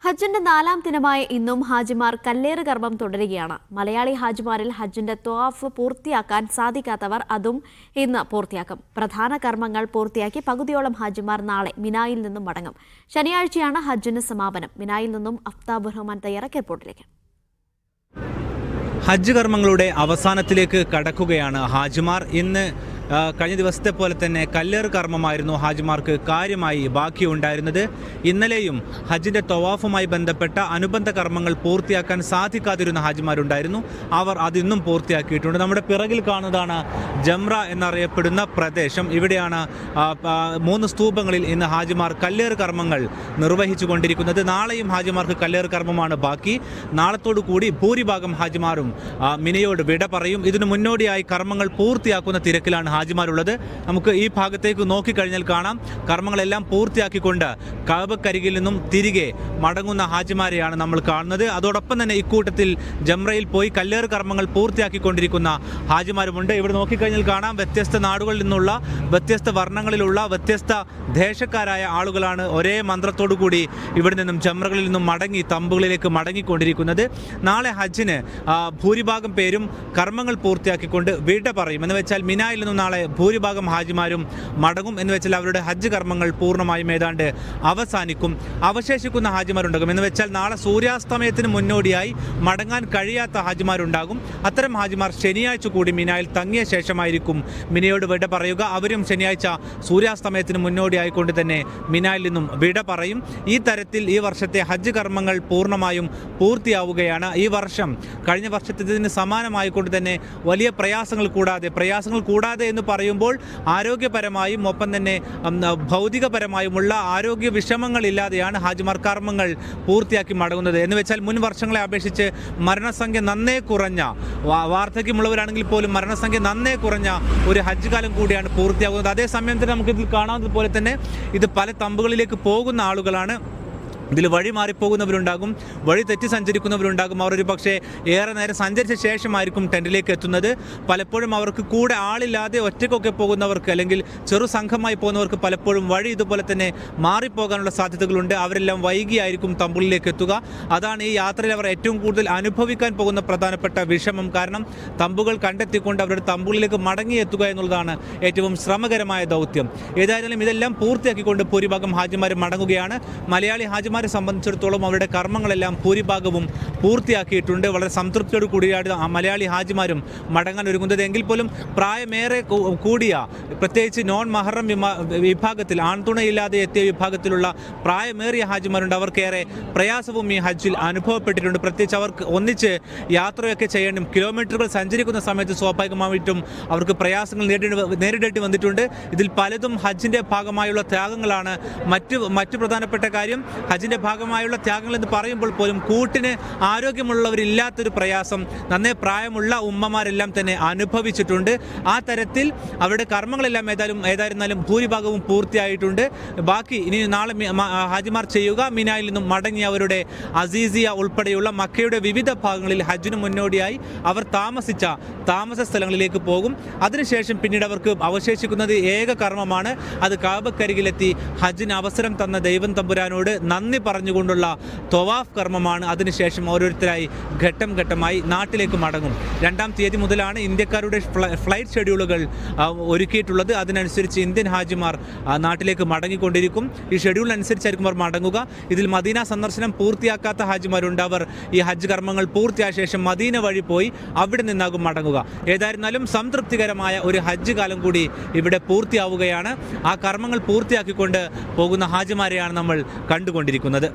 ഹജ്ജിന്റെ 4ാം ദിനമായ ഇന്നും ഹാജിമാർ കല്ലേറ് കർമ്മം തുടരുകയാണ്. മലയാളി ഹാജിമാരിൽ ഹജ്ജിന്റെ ത്വവാഫ് പൂർത്തിയാക്കാൻ സാധിക്കാത്തവർ അതും ഇന്ന് പൂർത്തിയാക്കും. പ്രധാന കർമ്മങ്ങൾ പൂർത്തിയാക്കി പകുതിയോളം ഹാജിമാർ നാളെ മിനായിൽ നിന്നും മടങ്ങും. ശനിയാഴ്ചയാണ് ഹജ്ജിന് സമാപനം. മിനായിൽ നിന്നും അഫ്താബ് റഹ്മാൻ തയ്യാറാക്കിയ റിപ്പോർട്ടിലേക്ക്. ഹജ്ജ് കർമ്മങ്ങളുടെ അവസാനത്തിലേക്ക് കടക്കുകയാണ് ഹാജിമാർ. ഇന്ന് കഴിഞ്ഞ ദിവസത്തെ പോലെ തന്നെ കല്ലേറ് കർമ്മമായിരുന്നു ഹാജിമാർക്ക് കാര്യമായി ബാക്കിയുണ്ടായിരുന്നത്. ഇന്നലെയും ഹജ്ജിൻ്റെ ത്വവാഫുമായി ബന്ധപ്പെട്ട അനുബന്ധ കർമ്മങ്ങൾ പൂർത്തിയാക്കാൻ സാധിക്കാതിരുന്ന ഹാജിമാരുണ്ടായിരുന്നു. അവർ അതിന്നും പൂർത്തിയാക്കിയിട്ടുണ്ട്. നമ്മുടെ പിറകിൽ കാണുന്നതാണ് ജംറ എന്നറിയപ്പെടുന്ന പ്രദേശം. ഇവിടെയാണ് 3 സ്തൂപങ്ങളിൽ ഇന്ന് ഹാജിമാർ കല്ലേറ് കർമ്മങ്ങൾ നിർവഹിച്ചു കൊണ്ടിരിക്കുന്നത്. നാളെയും ഹാജിമാർക്ക് കല്ലേറ് കർമ്മമാണ് ബാക്കി. നാളത്തോടു കൂടി ഭൂരിഭാഗം ഹാജിമാരും മിനയോട് വിട പറയും. ഇതിനു മുന്നോടിയായി കർമ്മങ്ങൾ പൂർത്തിയാക്കുന്ന തിരക്കിലാണ് ഹാജിമാരുള്ളത്. നമുക്ക് ഈ ഭാഗത്തേക്ക് നോക്കിക്കഴിഞ്ഞാൽ കാണാം, കർമ്മങ്ങളെല്ലാം പൂർത്തിയാക്കിക്കൊണ്ട് കഅബക്കരികിൽ നിന്നും തിരികെ മടങ്ങുന്ന ഹാജിമാരെയാണ് നമ്മൾ കാണുന്നത്. അതോടൊപ്പം തന്നെ ഇക്കൂട്ടത്തിൽ ജംറയിൽ പോയി കല്ലേറ് കർമ്മങ്ങൾ പൂർത്തിയാക്കിക്കൊണ്ടിരിക്കുന്ന ഹാജിമാരുമുണ്ട്. ഇവിടെ നോക്കിക്കഴിഞ്ഞാൽ കാണാം, വ്യത്യസ്ത നാടുകളിൽ നിന്നുള്ള വ്യത്യസ്ത വർണ്ണങ്ങളിലുള്ള വ്യത്യസ്ത ദേശക്കാരായ ആളുകളാണ് ഒരേ മന്ത്രത്തോടു കൂടി ഇവിടെ നിന്നും ജംറകളിൽ നിന്നും മടങ്ങി തമ്പുകളിലേക്ക് മടങ്ങിക്കൊണ്ടിരിക്കുന്നത്. നാളെ ഹജ്ജിന് ഭൂരിഭാഗം പേരും കർമ്മങ്ങൾ പൂർത്തിയാക്കിക്കൊണ്ട് വിട പറയും. എന്ന് വെച്ചാൽ മിനായിൽ നിന്നും നാളെ ഭൂരിഭാഗം ഹാജിമാരും മടങ്ങും. എന്ന് വെച്ചാൽ അവരുടെ ഹജ്ജ് കർമ്മങ്ങൾ പൂർണ്ണമായും ഏതാണ്ട് അവസാനിക്കും. അവശേഷിക്കുന്ന ഹാജിമാരുണ്ടാകും. എന്ന് വെച്ചാൽ നാളെ സൂര്യാസ്തമയത്തിന് മുന്നോടിയായി മടങ്ങാൻ കഴിയാത്ത ഹാജിമാരുണ്ടാകും. അത്തരം ഹാജിമാർ ശനിയാഴ്ച കൂടി മിനായിൽ തങ്ങിയ ശേഷമായിരിക്കും മിനയോട് വിട പറയുക. അവരും ശനിയാഴ്ച സൂര്യാസ്തമയത്തിന് മുന്നോടിയായിക്കൊണ്ട് തന്നെ മിനായിൽ നിന്നും വിട പറയും. ഈ തരത്തിൽ ഈ വർഷത്തെ ഹജ്ജ് കർമ്മങ്ങൾ പൂർണ്ണമായും പൂർത്തിയാവുകയാണ്. ഈ വർഷം കഴിഞ്ഞ വർഷത്തിന് സമാനമായിക്കൊണ്ട് തന്നെ വലിയ പ്രയാസങ്ങൾ കൂടാതെ എന്ന് പറയുമ്പോൾ ആരോഗ്യപരമായും ഒപ്പം തന്നെ ഭൗതികപരമായുമുള്ള ആരോഗ്യ വിഷമങ്ങളില്ലാതെയാണ് ഹാജിമാർ കർമ്മങ്ങൾ പൂർത്തിയാക്കി മടങ്ങുന്നത്. എന്ന് വെച്ചാൽ മുൻ വർഷങ്ങളെ അപേക്ഷിച്ച് മരണസംഖ്യ നന്നേ കുറഞ്ഞ, വാർദ്ധക്യമുള്ളവരാണെങ്കിൽ പോലും മരണസംഖ്യ നന്നേ കുറഞ്ഞ ഒരു ഹജ്ജ് കാലം കൂടിയാണ് പൂർത്തിയാകുന്നത്. അതേസമയം തന്നെ നമുക്കിതിൽ കാണാവുന്നതുപോലെ തന്നെ ഇത് പല തമ്പുകളിലേക്ക് പോകുന്ന ആളുകളാണ്. ഇതിൽ വഴി മാറിപ്പോകുന്നവരുണ്ടാകും, വഴി തെറ്റി സഞ്ചരിക്കുന്നവരുണ്ടാകും. അവർ ഒരു പക്ഷേ ഏറെ നേരം സഞ്ചരിച്ച ശേഷമായിരിക്കും ടെൻറ്റിലേക്ക് എത്തുന്നത്. പലപ്പോഴും അവർക്ക് കൂടെ ആളില്ലാതെ ഒറ്റയ്ക്കൊക്കെ പോകുന്നവർക്ക് അല്ലെങ്കിൽ ചെറു സംഘമായി പോകുന്നവർക്ക് പലപ്പോഴും വഴി ഇതുപോലെ തന്നെ മാറിപ്പോകാനുള്ള സാധ്യതകളുണ്ട്. അവരെല്ലാം വൈകിയായിരിക്കും തമ്പുകളിലേക്ക് എത്തുക. അതാണ് ഈ യാത്രയിൽ അവർ ഏറ്റവും കൂടുതൽ അനുഭവിക്കാൻ പോകുന്ന പ്രധാനപ്പെട്ട വിഷമം. കാരണം തമ്പുകൾ കണ്ടെത്തിക്കൊണ്ട് അവരുടെ തമ്പുകളിലേക്ക് മടങ്ങിയെത്തുക എന്നുള്ളതാണ് ഏറ്റവും ശ്രമകരമായ ദൗത്യം. ഏതായാലും ഇതെല്ലാം പൂർത്തിയാക്കിക്കൊണ്ട് ഭൂരിഭാഗം ഹാജിമാർ മടങ്ങുകയാണ്. മലയാളി ഹാജിമാരെ സംബന്ധിച്ചിടത്തോളം അവരുടെ കർമ്മങ്ങളെല്ലാം ഭൂരിഭാഗവും പൂർത്തിയാക്കിയിട്ടുണ്ട്. വളരെ സംതൃപ്തിയോട് കൂടിയാണ് മലയാളി ഹാജിമാരും മടങ്ങാൻ ഒരുങ്ങുന്നത്. എങ്കിൽ പോലും പ്രായമേറെ കൂടിയ, പ്രത്യേകിച്ച് നോൺ മഹറം വിഭാഗത്തിൽ ആൺതുണയില്ലാതെ എത്തിയ വിഭാഗത്തിലുള്ള പ്രായമേറിയ ഹാജിമാരുണ്ട്. അവർക്കേറെ പ്രയാസവും ഈ ഹജ്ജിൽ അനുഭവപ്പെട്ടിട്ടുണ്ട്. പ്രത്യേകിച്ച് അവർക്ക് ഒന്നിച്ച് യാത്രയൊക്കെ ചെയ്യേണ്ടും കിലോമീറ്ററുകൾ സഞ്ചരിക്കുന്ന സമയത്ത് സ്വാഭാവികമായിട്ടും അവർക്ക് പ്രയാസങ്ങൾ നേരിടേണ്ടി വന്നിട്ടുണ്ട്. ഇതിൽ പലതും ഹജ്ജിൻ്റെ ഭാഗമായുള്ള ത്യാഗങ്ങളാണ്. മറ്റു പ്രധാനപ്പെട്ട കാര്യം, ഹജ്ജിൻ്റെ ഭാഗമായുള്ള ത്യാഗങ്ങൾ എന്ന് പറയുമ്പോൾ പോലും കൂട്ടിന് ആരോഗ്യമുള്ളവരില്ലാത്തൊരു പ്രയാസം നന്നേ പ്രായമുള്ള ഉമ്മമാരെല്ലാം തന്നെ അനുഭവിച്ചിട്ടുണ്ട്. ആ തരത്തിൽ അവരുടെ കർമ്മങ്ങളെല്ലാം ഏതായിരുന്നാലും ഭൂരിഭാഗവും പൂർത്തിയായിട്ടുണ്ട്. ബാക്കി ഇനി നാളെ ഹാജിമാർ ചെയ്യുക, മിനായിൽ നിന്നും മടങ്ങി അവരുടെ അസീസിയ ഉൾപ്പെടെയുള്ള മക്കയുടെ വിവിധ ഭാഗങ്ങളിൽ ഹജ്ജിന് മുന്നോടിയായി അവർ താമസിച്ച താമസ സ്ഥലങ്ങളിലേക്ക് പോകും. അതിനുശേഷം പിന്നീട് അവർക്ക് അവശേഷിക്കുന്നത് ഏക കർമ്മമാണ്. അത് കഅബക്കരികിലെത്തി ഹജ്ജിന് അവസരം തന്ന ദൈവം തമ്പുരാനോട് നന്ദി പറഞ്ഞുകൊണ്ടുള്ള ത്വവാഫ് കർമ്മമാണ്. അതിനുശേഷം ഓരോരുത്തരായി ഘട്ടം ഘട്ടമായി നാട്ടിലേക്ക് മടങ്ങും. 2-ാം തീയതി മുതലാണ് ഇന്ത്യക്കാരുടെ ഫ്ലൈറ്റ് ഷെഡ്യൂളുകൾ ഒരുക്കിയിട്ടുള്ളത്. അതിനനുസരിച്ച് ഇന്ത്യൻ ഹാജിമാർ നാട്ടിലേക്ക് മടങ്ങിക്കൊണ്ടിരിക്കും. ഈ ഷെഡ്യൂളിനനുസരിച്ചായിരിക്കും അവർ മടങ്ങുക. ഇതിൽ മദീന സന്ദർശനം പൂർത്തിയാക്കാത്ത ഹാജിമാരുണ്ട്. അവർ ഈ ഹജ്ജ് കർമ്മങ്ങൾ പൂർത്തിയായ ശേഷം മദീന വഴി പോയി അവിടെ നിന്നാകും മടങ്ങുക. ഏതായിരുന്നാലും സംതൃപ്തികരമായ ഒരു ഹജ്ജ് കാലം കൂടി ഇവിടെ പൂർത്തിയാവുകയാണ്. ആ കർമ്മങ്ങൾ പൂർത്തിയാക്കിക്കൊണ്ട് പോകുന്ന ഹാജിമാരെയാണ് നമ്മൾ കണ്ടുകൊണ്ടിരിക്കുന്നത്.